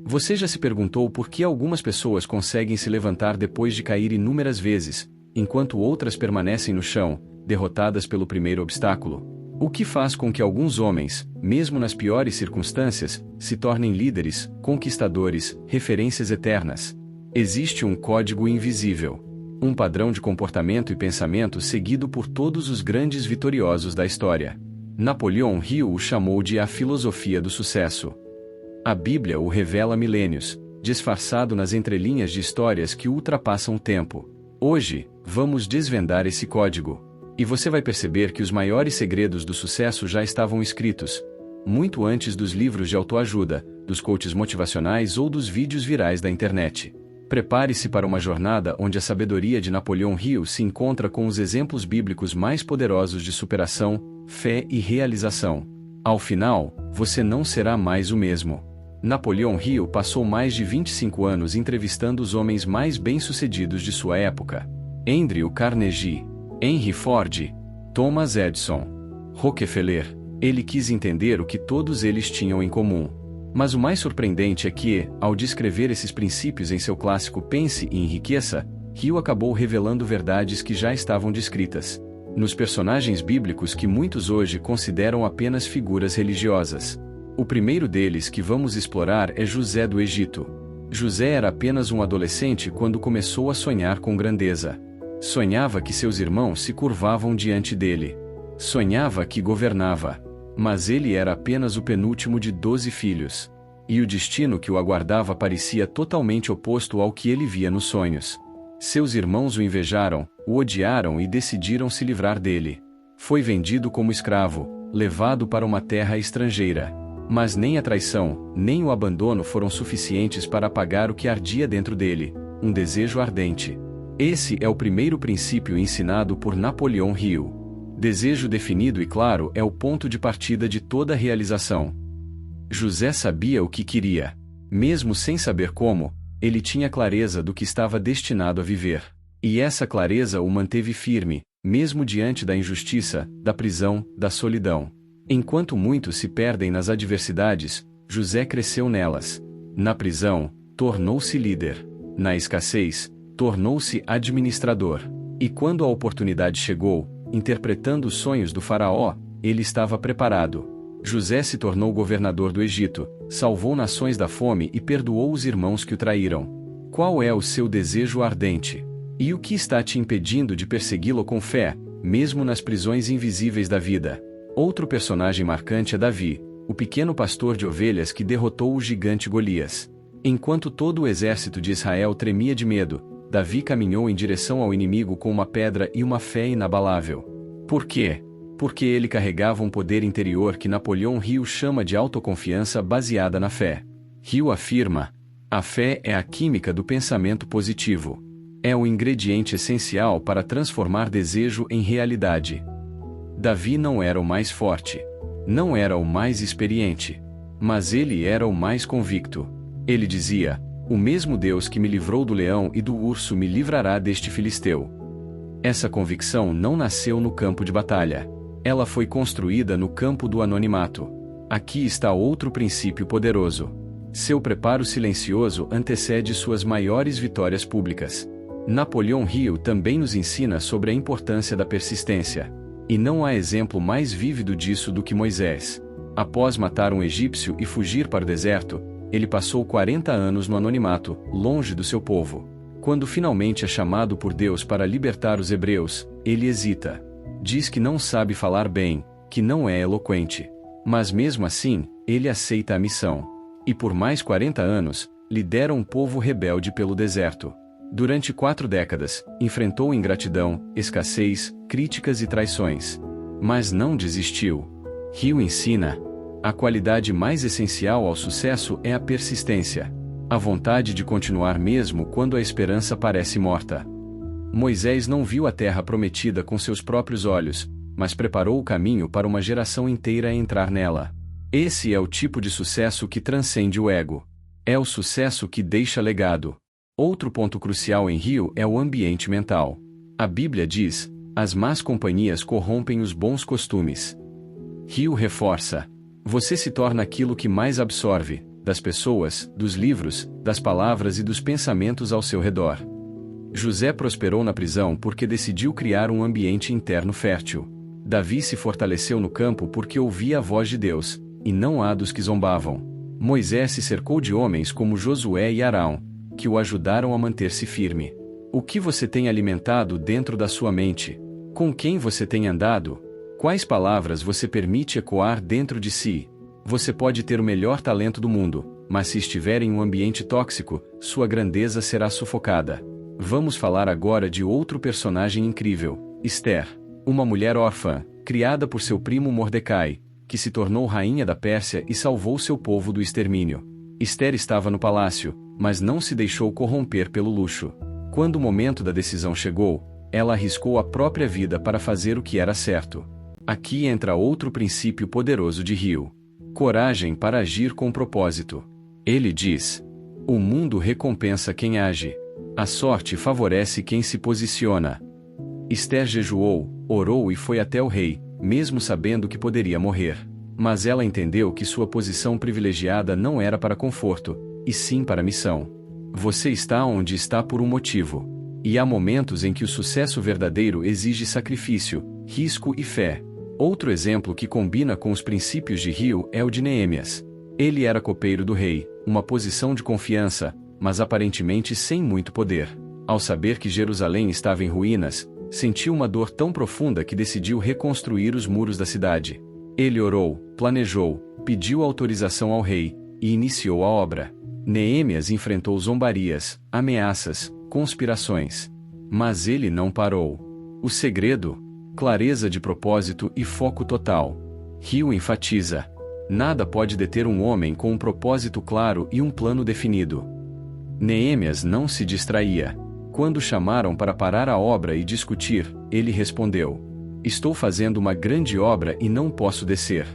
Você já se perguntou por que algumas pessoas conseguem se levantar depois de cair inúmeras vezes, enquanto outras permanecem no chão, derrotadas pelo primeiro obstáculo? O que faz com que alguns homens, mesmo nas piores circunstâncias, se tornem líderes, conquistadores, referências eternas? Existe um código invisível. Um padrão de comportamento e pensamento seguido por todos os grandes vitoriosos da história. Napoleão Hill o chamou de a filosofia do sucesso. A Bíblia o revela há milênios, disfarçado nas entrelinhas de histórias que ultrapassam o tempo. Hoje, vamos desvendar esse código. E você vai perceber que os maiores segredos do sucesso já estavam escritos, muito antes dos livros de autoajuda, dos coaches motivacionais ou dos vídeos virais da internet. Prepare-se para uma jornada onde a sabedoria de Napoleão Hill se encontra com os exemplos bíblicos mais poderosos de superação, fé e realização. Ao final, você não será mais o mesmo. Napoleão Hill passou mais de 25 anos entrevistando os homens mais bem-sucedidos de sua época. Andrew Carnegie, Henry Ford, Thomas Edison, Rockefeller. Ele quis entender o que todos eles tinham em comum. Mas o mais surpreendente é que, ao descrever esses princípios em seu clássico Pense e Enriqueça, Hill acabou revelando verdades que já estavam descritas nos personagens bíblicos que muitos hoje consideram apenas figuras religiosas. O primeiro deles que vamos explorar é José do Egito. José era apenas um adolescente quando começou a sonhar com grandeza. Sonhava que seus irmãos se curvavam diante dele. Sonhava que governava. Mas ele era apenas o penúltimo de 12 filhos. E o destino que o aguardava parecia totalmente oposto ao que ele via nos sonhos. Seus irmãos o invejaram, o odiaram e decidiram se livrar dele. Foi vendido como escravo, levado para uma terra estrangeira. Mas nem a traição, nem o abandono foram suficientes para apagar o que ardia dentro dele, um desejo ardente. Esse é o primeiro princípio ensinado por Napoleão Hill. Desejo definido e claro é o ponto de partida de toda realização. José sabia o que queria. Mesmo sem saber como, ele tinha clareza do que estava destinado a viver. E essa clareza o manteve firme, mesmo diante da injustiça, da prisão, da solidão. Enquanto muitos se perdem nas adversidades, José cresceu nelas. Na prisão, tornou-se líder. Na escassez, tornou-se administrador. E quando a oportunidade chegou, interpretando os sonhos do faraó, ele estava preparado. José se tornou governador do Egito, salvou nações da fome e perdoou os irmãos que o traíram. Qual é o seu desejo ardente? E o que está te impedindo de persegui-lo com fé, mesmo nas prisões invisíveis da vida? Outro personagem marcante é Davi, o pequeno pastor de ovelhas que derrotou o gigante Golias. Enquanto todo o exército de Israel tremia de medo, Davi caminhou em direção ao inimigo com uma pedra e uma fé inabalável. Por quê? Porque ele carregava um poder interior que Napoleão Hill chama de autoconfiança baseada na fé. Hill afirma: a fé é a química do pensamento positivo. É o ingrediente essencial para transformar desejo em realidade. Davi não era o mais forte. Não era o mais experiente. Mas ele era o mais convicto. Ele dizia: o mesmo Deus que me livrou do leão e do urso me livrará deste filisteu. Essa convicção não nasceu no campo de batalha. Ela foi construída no campo do anonimato. Aqui está outro princípio poderoso. Seu preparo silencioso antecede suas maiores vitórias públicas. Napoleão Hill também nos ensina sobre a importância da persistência. E não há exemplo mais vívido disso do que Moisés. Após matar um egípcio e fugir para o deserto, ele passou 40 anos no anonimato, longe do seu povo. Quando finalmente é chamado por Deus para libertar os hebreus, ele hesita. Diz que não sabe falar bem, que não é eloquente. Mas mesmo assim, ele aceita a missão. E por mais 40 anos, lidera um povo rebelde pelo deserto. Durante 4 décadas, enfrentou ingratidão, escassez, críticas e traições. Mas não desistiu. Hill ensina: a qualidade mais essencial ao sucesso é a persistência. A vontade de continuar mesmo quando a esperança parece morta. Moisés não viu a terra prometida com seus próprios olhos, mas preparou o caminho para uma geração inteira entrar nela. Esse é o tipo de sucesso que transcende o ego. É o sucesso que deixa legado. Outro ponto crucial em Hill é o ambiente mental. A Bíblia diz: as más companhias corrompem os bons costumes. Hill reforça: você se torna aquilo que mais absorve, das pessoas, dos livros, das palavras e dos pensamentos ao seu redor. José prosperou na prisão porque decidiu criar um ambiente interno fértil. Davi se fortaleceu no campo porque ouvia a voz de Deus, e não a dos que zombavam. Moisés se cercou de homens como Josué e Arão, que o ajudaram a manter-se firme. O que você tem alimentado dentro da sua mente? Com quem você tem andado? Quais palavras você permite ecoar dentro de si? Você pode ter o melhor talento do mundo, mas se estiver em um ambiente tóxico, sua grandeza será sufocada. Vamos falar agora de outro personagem incrível, Esther, uma mulher órfã, criada por seu primo Mordecai, que se tornou rainha da Pérsia e salvou seu povo do extermínio. Esther estava no palácio, mas não se deixou corromper pelo luxo. Quando o momento da decisão chegou, ela arriscou a própria vida para fazer o que era certo. Aqui entra outro princípio poderoso de Rio: coragem para agir com propósito. Ele diz: o mundo recompensa quem age. A sorte favorece quem se posiciona. Esther jejuou, orou e foi até o rei, mesmo sabendo que poderia morrer. Mas ela entendeu que sua posição privilegiada não era para conforto, e sim para missão. Você está onde está por um motivo. E há momentos em que o sucesso verdadeiro exige sacrifício, risco e fé. Outro exemplo que combina com os princípios de Rio é o de Neemias. Ele era copeiro do rei, uma posição de confiança, mas aparentemente sem muito poder. Ao saber que Jerusalém estava em ruínas, sentiu uma dor tão profunda que decidiu reconstruir os muros da cidade. Ele orou, planejou, pediu autorização ao rei, e iniciou a obra. Neemias enfrentou zombarias, ameaças, conspirações. Mas ele não parou. O segredo? Clareza de propósito e foco total. Rio enfatiza: nada pode deter um homem com um propósito claro e um plano definido. Neemias não se distraía. Quando chamaram para parar a obra e discutir, ele respondeu: estou fazendo uma grande obra e não posso descer.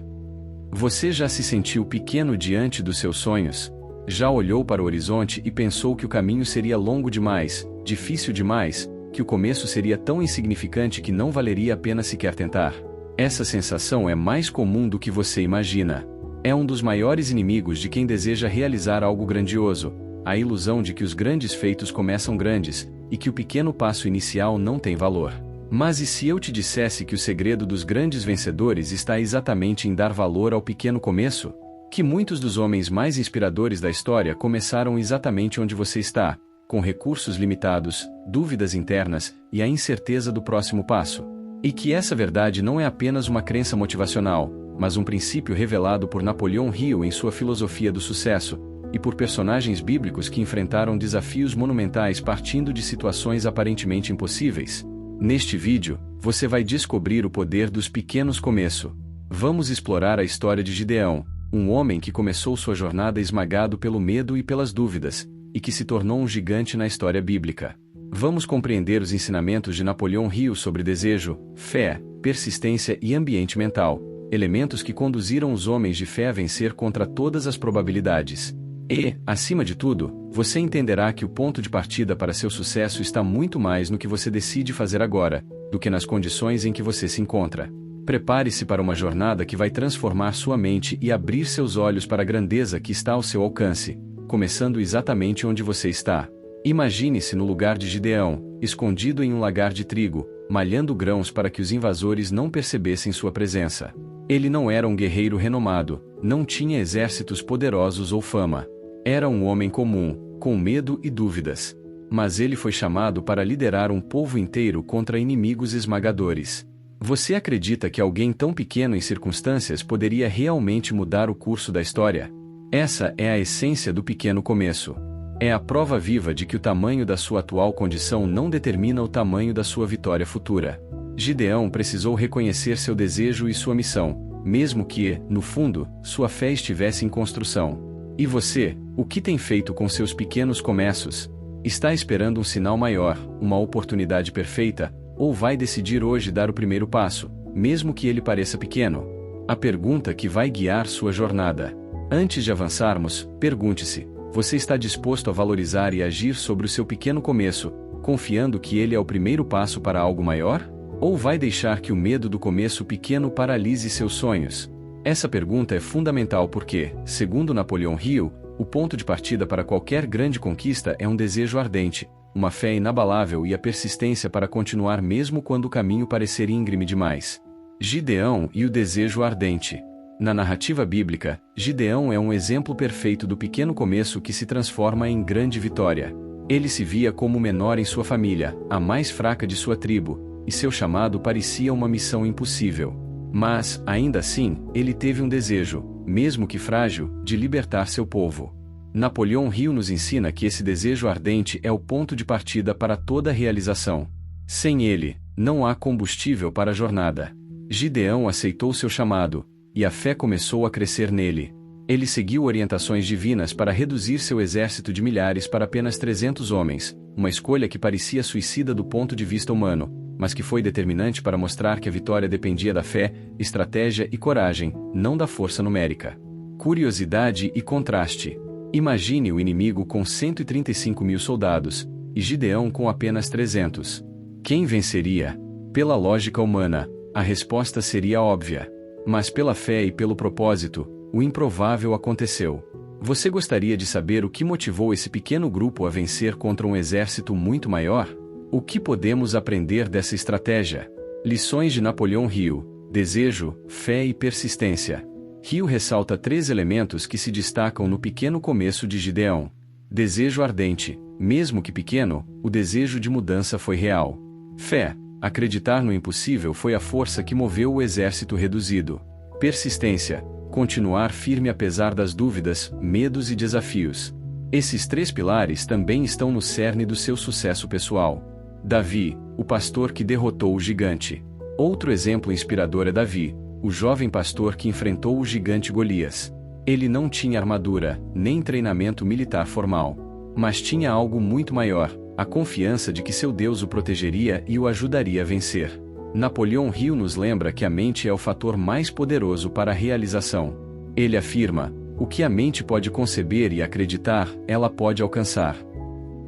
Você já se sentiu pequeno diante dos seus sonhos? Já olhou para o horizonte e pensou que o caminho seria longo demais, difícil demais, que o começo seria tão insignificante que não valeria a pena sequer tentar? Essa sensação é mais comum do que você imagina. É um dos maiores inimigos de quem deseja realizar algo grandioso: a ilusão de que os grandes feitos começam grandes, e que o pequeno passo inicial não tem valor. Mas e se eu te dissesse que o segredo dos grandes vencedores está exatamente em dar valor ao pequeno começo? Que muitos dos homens mais inspiradores da história começaram exatamente onde você está, com recursos limitados, dúvidas internas e a incerteza do próximo passo. E que essa verdade não é apenas uma crença motivacional, mas um princípio revelado por Napoleão Hill em sua Filosofia do Sucesso, e por personagens bíblicos que enfrentaram desafios monumentais partindo de situações aparentemente impossíveis. Neste vídeo, você vai descobrir o poder dos pequenos começos. Vamos explorar a história de Gideão, um homem que começou sua jornada esmagado pelo medo e pelas dúvidas, e que se tornou um gigante na história bíblica. Vamos compreender os ensinamentos de Napoleão Hill sobre desejo, fé, persistência e ambiente mental, elementos que conduziram os homens de fé a vencer contra todas as probabilidades. E, acima de tudo, você entenderá que o ponto de partida para seu sucesso está muito mais no que você decide fazer agora, do que nas condições em que você se encontra. Prepare-se para uma jornada que vai transformar sua mente e abrir seus olhos para a grandeza que está ao seu alcance, começando exatamente onde você está. Imagine-se no lugar de Gideão, escondido em um lagar de trigo, malhando grãos para que os invasores não percebessem sua presença. Ele não era um guerreiro renomado, não tinha exércitos poderosos ou fama. Era um homem comum, com medo e dúvidas. Mas ele foi chamado para liderar um povo inteiro contra inimigos esmagadores. Você acredita que alguém tão pequeno em circunstâncias poderia realmente mudar o curso da história? Essa é a essência do pequeno começo. É a prova viva de que o tamanho da sua atual condição não determina o tamanho da sua vitória futura. Gideão precisou reconhecer seu desejo e sua missão, mesmo que, no fundo, sua fé estivesse em construção. E você, o que tem feito com seus pequenos começos? Está esperando um sinal maior, uma oportunidade perfeita, ou vai decidir hoje dar o primeiro passo, mesmo que ele pareça pequeno? A pergunta que vai guiar sua jornada. Antes de avançarmos, pergunte-se: você está disposto a valorizar e agir sobre o seu pequeno começo, confiando que ele é o primeiro passo para algo maior? Ou vai deixar que o medo do começo pequeno paralise seus sonhos? Essa pergunta é fundamental porque, segundo Napoleão Hill, o ponto de partida para qualquer grande conquista é um desejo ardente, uma fé inabalável e a persistência para continuar mesmo quando o caminho parecer íngreme demais. Gideão e o desejo ardente. Na narrativa bíblica, Gideão é um exemplo perfeito do pequeno começo que se transforma em grande vitória. Ele se via como o menor em sua família, a mais fraca de sua tribo, e seu chamado parecia uma missão impossível. Mas, ainda assim, ele teve um desejo, mesmo que frágil, de libertar seu povo. Napoleão Hill nos ensina que esse desejo ardente é o ponto de partida para toda realização. Sem ele, não há combustível para a jornada. Gideão aceitou seu chamado, e a fé começou a crescer nele. Ele seguiu orientações divinas para reduzir seu exército de milhares para apenas 300 homens, uma escolha que parecia suicida do ponto de vista humano, mas que foi determinante para mostrar que a vitória dependia da fé, estratégia e coragem, não da força numérica. Curiosidade e contraste. Imagine o inimigo com 135.000 soldados, e Gideão com apenas 300. Quem venceria? Pela lógica humana, a resposta seria óbvia. Mas pela fé e pelo propósito, o improvável aconteceu. Você gostaria de saber o que motivou esse pequeno grupo a vencer contra um exército muito maior? O que podemos aprender dessa estratégia? Lições de Napoleão Hill: desejo, fé e persistência. Hill ressalta 3 elementos que se destacam no pequeno começo de Gideão. Desejo ardente, mesmo que pequeno, o desejo de mudança foi real. Fé. Acreditar no impossível foi a força que moveu o exército reduzido. Persistência. Continuar firme apesar das dúvidas, medos e desafios. Esses 3 pilares também estão no cerne do seu sucesso pessoal. Davi, o pastor que derrotou o gigante. Outro exemplo inspirador é Davi, o jovem pastor que enfrentou o gigante Golias. Ele não tinha armadura, nem treinamento militar formal. Mas tinha algo muito maior: a confiança de que seu Deus o protegeria e o ajudaria a vencer. Napoleão Hill nos lembra que a mente é o fator mais poderoso para a realização. Ele afirma: o que a mente pode conceber e acreditar, ela pode alcançar.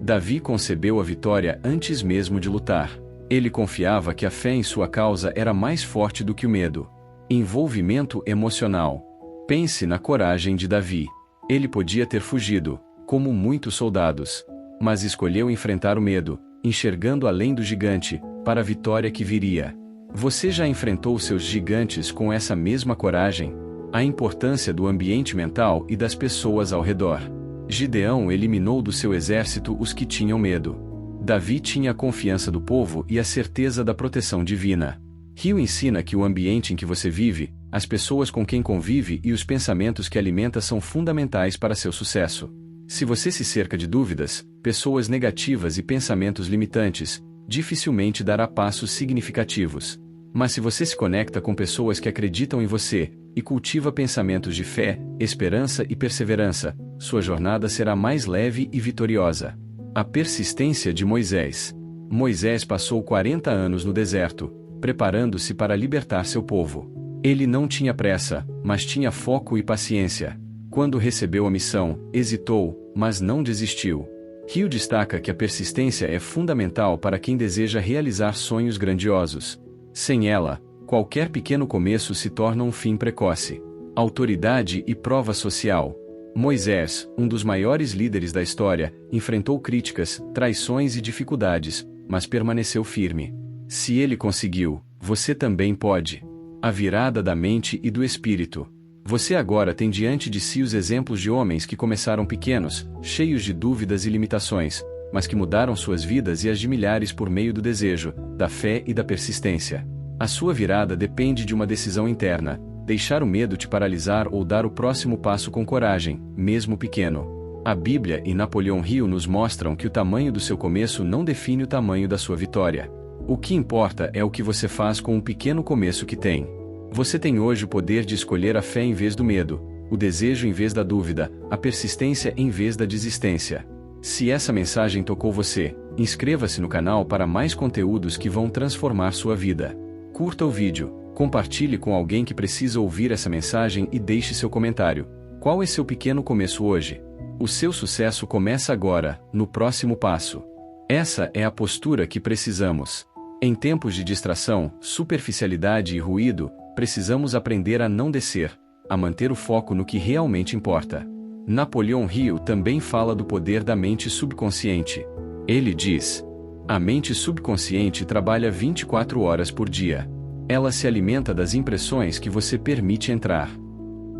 Davi concebeu a vitória antes mesmo de lutar. Ele confiava que a fé em sua causa era mais forte do que o medo. Envolvimento emocional. Pense na coragem de Davi. Ele podia ter fugido, como muitos soldados, mas escolheu enfrentar o medo, enxergando além do gigante, para a vitória que viria. Você já enfrentou seus gigantes com essa mesma coragem? A importância do ambiente mental e das pessoas ao redor. Gideão eliminou do seu exército os que tinham medo. Davi tinha a confiança do povo e a certeza da proteção divina. Hill ensina que o ambiente em que você vive, as pessoas com quem convive e os pensamentos que alimenta são fundamentais para seu sucesso. Se você se cerca de dúvidas, pessoas negativas e pensamentos limitantes, dificilmente dará passos significativos. Mas se você se conecta com pessoas que acreditam em você, e cultiva pensamentos de fé, esperança e perseverança, sua jornada será mais leve e vitoriosa. A persistência de Moisés. Moisés passou 40 anos no deserto, preparando-se para libertar seu povo. Ele não tinha pressa, mas tinha foco e paciência. Quando recebeu a missão, hesitou, mas não desistiu. Hill destaca que a persistência é fundamental para quem deseja realizar sonhos grandiosos. Sem ela, qualquer pequeno começo se torna um fim precoce. Autoridade e prova social. Moisés, um dos maiores líderes da história, enfrentou críticas, traições e dificuldades, mas permaneceu firme. Se ele conseguiu, você também pode. A virada da mente e do espírito. Você agora tem diante de si os exemplos de homens que começaram pequenos, cheios de dúvidas e limitações, mas que mudaram suas vidas e as de milhares por meio do desejo, da fé e da persistência. A sua virada depende de uma decisão interna: deixar o medo te paralisar ou dar o próximo passo com coragem, mesmo pequeno. A Bíblia e Napoleão Hill nos mostram que o tamanho do seu começo não define o tamanho da sua vitória. O que importa é o que você faz com o pequeno começo que tem. Você tem hoje o poder de escolher a fé em vez do medo, o desejo em vez da dúvida, a persistência em vez da desistência. Se essa mensagem tocou você, inscreva-se no canal para mais conteúdos que vão transformar sua vida. Curta o vídeo, compartilhe com alguém que precisa ouvir essa mensagem e deixe seu comentário. Qual é seu pequeno começo hoje? O seu sucesso começa agora, no próximo passo. Essa é a postura que precisamos. Em tempos de distração, superficialidade e ruído, precisamos aprender a não descer, a manter o foco no que realmente importa. Napoleon Hill também fala do poder da mente subconsciente. Ele diz: a mente subconsciente trabalha 24 horas por dia. Ela se alimenta das impressões que você permite entrar.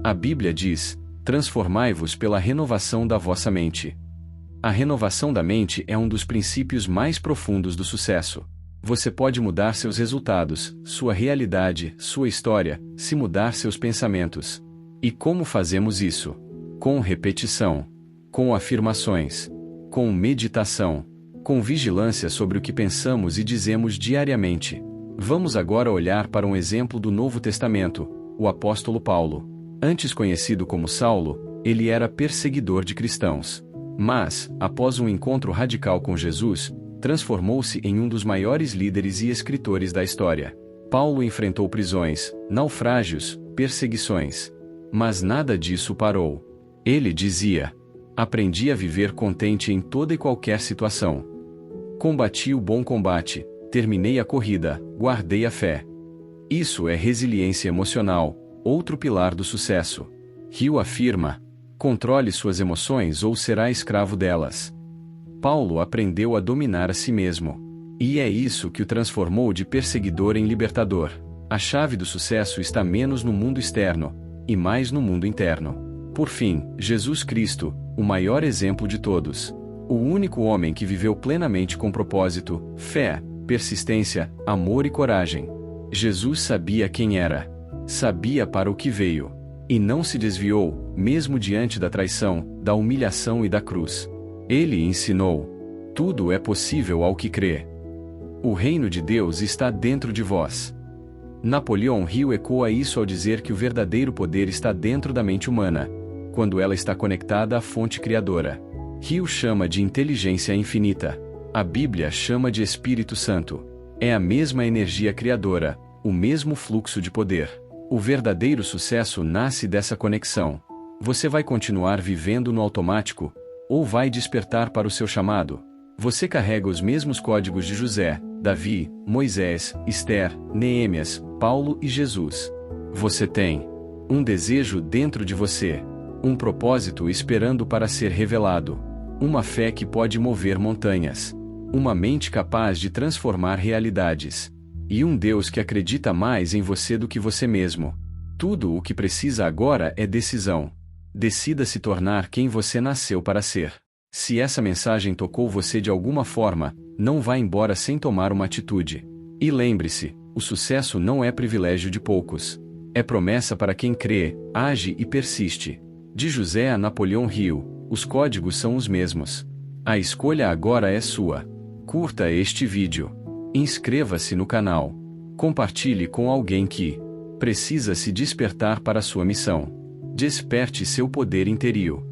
A Bíblia diz: transformai-vos pela renovação da vossa mente. A renovação da mente é um dos princípios mais profundos do sucesso. Você pode mudar seus resultados, sua realidade, sua história, se mudar seus pensamentos. E como fazemos isso? Com repetição, com afirmações, com meditação, com vigilância sobre o que pensamos e dizemos diariamente. Vamos agora olhar para um exemplo do Novo Testamento, o apóstolo Paulo. Antes conhecido como Saulo, ele era perseguidor de cristãos. Mas, após um encontro radical com Jesus, transformou-se em um dos maiores líderes e escritores da história. Paulo enfrentou prisões, naufrágios, perseguições. Mas nada disso parou. Ele dizia: aprendi a viver contente em toda e qualquer situação. Combati o bom combate, terminei a corrida, guardei a fé. Isso é resiliência emocional, outro pilar do sucesso. Hill afirma: controle suas emoções ou será escravo delas. Paulo aprendeu a dominar a si mesmo. E é isso que o transformou de perseguidor em libertador. A chave do sucesso está menos no mundo externo, e mais no mundo interno. Por fim, Jesus Cristo, o maior exemplo de todos. O único homem que viveu plenamente com propósito, fé, persistência, amor e coragem. Jesus sabia quem era. Sabia para o que veio. E não se desviou, mesmo diante da traição, da humilhação e da cruz. Ele ensinou: tudo é possível ao que crê. O reino de Deus está dentro de vós. Napoleon Hill ecoa isso ao dizer que o verdadeiro poder está dentro da mente humana, quando ela está conectada à fonte criadora. Hill chama de inteligência infinita. A Bíblia chama de Espírito Santo. É a mesma energia criadora, o mesmo fluxo de poder. O verdadeiro sucesso nasce dessa conexão. Você vai continuar vivendo no automático, ou vai despertar para o seu chamado? Você carrega os mesmos códigos de José, Davi, Moisés, Esther, Neemias, Paulo e Jesus. Você tem um desejo dentro de você, um propósito esperando para ser revelado, uma fé que pode mover montanhas, uma mente capaz de transformar realidades, e um Deus que acredita mais em você do que você mesmo. Tudo o que precisa agora é decisão. Decida se tornar quem você nasceu para ser. Se essa mensagem tocou você de alguma forma, não vá embora sem tomar uma atitude. E lembre-se, o sucesso não é privilégio de poucos. É promessa para quem crê, age e persiste. De José a Napoleon Hill, os códigos são os mesmos. A escolha agora é sua. Curta este vídeo. Inscreva-se no canal. Compartilhe com alguém que precisa se despertar para sua missão. Desperte seu poder interior.